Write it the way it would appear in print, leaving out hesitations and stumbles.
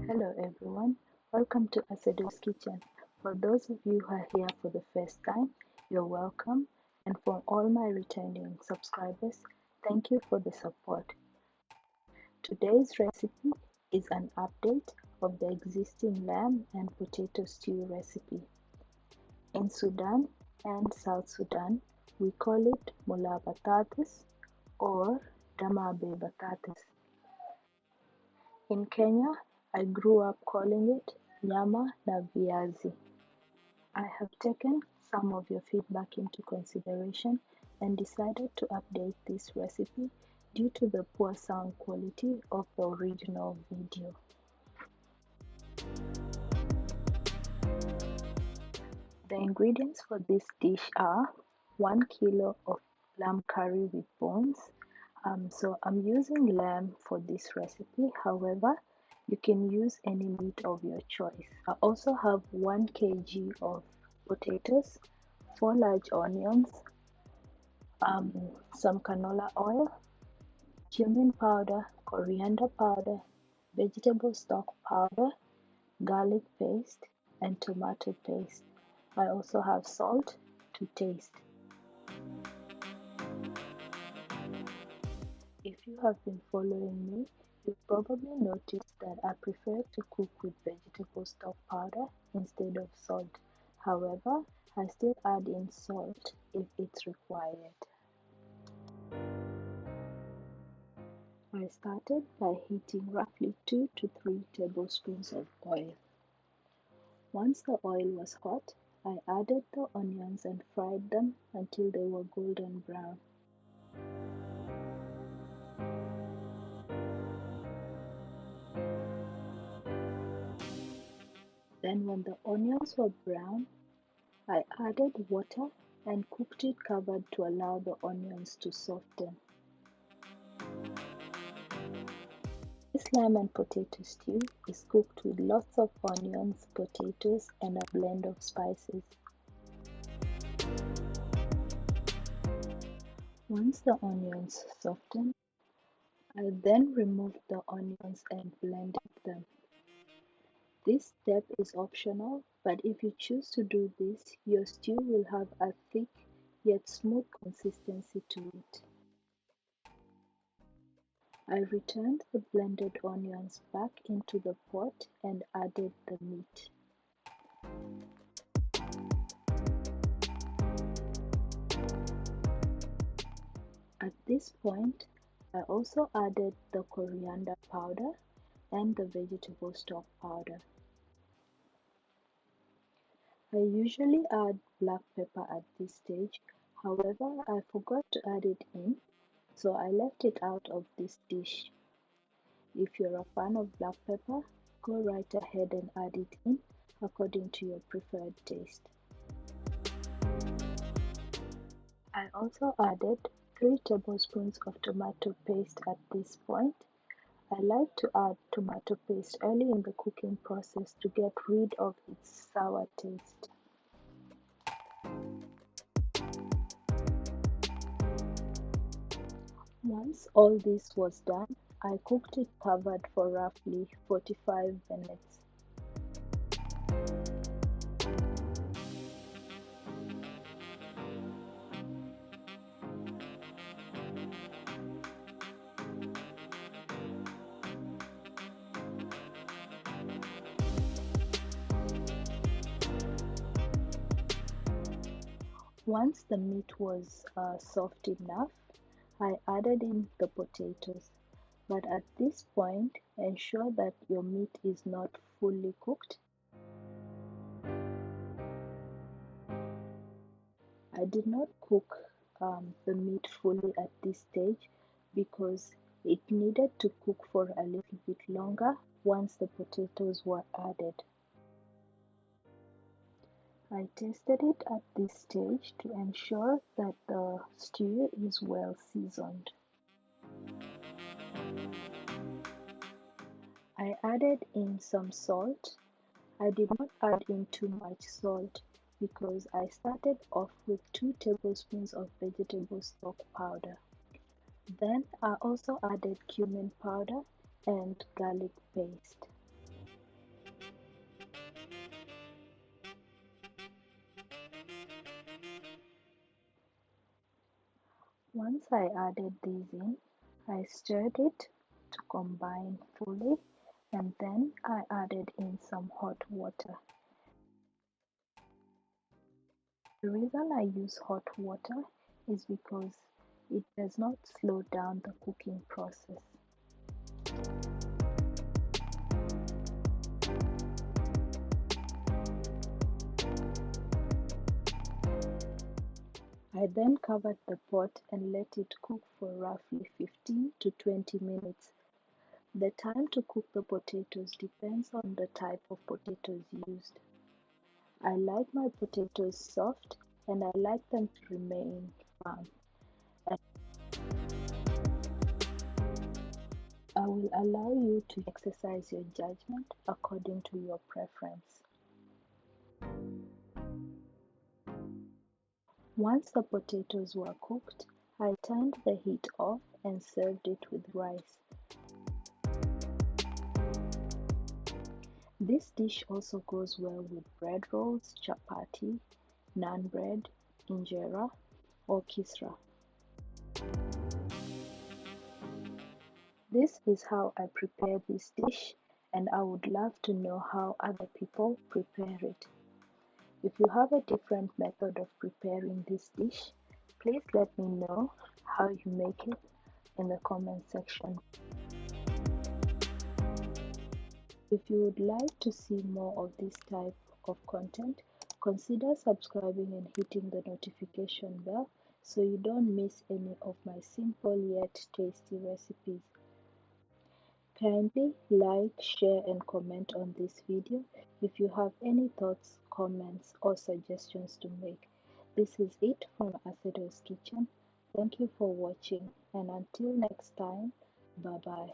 Hello everyone, welcome to Asedoskitchen. For those of you who are here for the first time, you're welcome, and for all my returning subscribers, thank you for the support. Today's recipe is an update of the existing lamb and potato stew recipe. In Sudan and South Sudan, we call it mula Bathathis or Dama Bathathis. In Kenya, I grew up calling it Nyama na viazi. I have taken some of your feedback into consideration and decided to update this recipe due to the poor sound quality of the original video. The ingredients for this dish are 1 kilo of lamb curry with bones. So I'm using lamb for this recipe. However, you can use any meat of your choice. I also have 1 kg of potatoes, 4 large onions, some canola oil, cumin powder, coriander powder, vegetable stock powder, garlic paste, and tomato paste. I also have salt to taste. If you have been following me, you've probably noticed that I prefer to cook with vegetable stock powder instead of salt. However, I still add in salt if it's required. I started by heating roughly 2 to 3 tablespoons of oil. Once the oil was hot, I added the onions and fried them until they were golden brown. Then when the onions were brown, I added water and cooked it covered to allow the onions to soften. This lamb and potato stew is cooked with lots of onions, potatoes, and a blend of spices. Once the onions soften, I then removed the onions and blended them. This step is optional, but if you choose to do this, your stew will have a thick yet smooth consistency to it. I returned the blended onions back into the pot and added the meat. At this point, I also added the coriander powder and the vegetable stock powder. I usually add black pepper at this stage, however, I forgot to add it in, so I left it out of this dish. If you're a fan of black pepper, go right ahead and add it in according to your preferred taste. I also added 3 tablespoons of tomato paste at this point. I like to add tomato paste early in the cooking process to get rid of its sour taste. Once all this was done, I cooked it covered for roughly 45 minutes. Once the meat was soft enough, I added in the potatoes. But at this point, ensure that your meat is not fully cooked. I did not cook the meat fully at this stage because it needed to cook for a little bit longer once the potatoes were added. I tasted it at this stage to ensure that the stew is well seasoned. I added in some salt. I did not add in too much salt because I started off with 2 tablespoons of vegetable stock powder. Then I also added cumin powder and garlic paste. Once I added these in, I stirred it to combine fully, and then I added in some hot water. The reason I use hot water is because it does not slow down the cooking process. I then covered the pot and let it cook for roughly 15 to 20 minutes. The time to cook the potatoes depends on the type of potatoes used. I like my potatoes soft and I like them to remain firm. I will allow you to exercise your judgment according to your preference. Once the potatoes were cooked, I turned the heat off and served it with rice. This dish also goes well with bread rolls, chapati, naan bread, injera, or kisra. This is how I prepare this dish, and I would love to know how other people prepare it. If you have a different method of preparing this dish, please let me know how you make it in the comment section. If you would like to see more of this type of content, consider subscribing and hitting the notification bell so you don't miss any of my simple yet tasty recipes. Kindly like, share and comment on this video if you have any thoughts, comments or suggestions to make. This is it from Asedoskitchen. Thank you for watching and until next time, bye bye.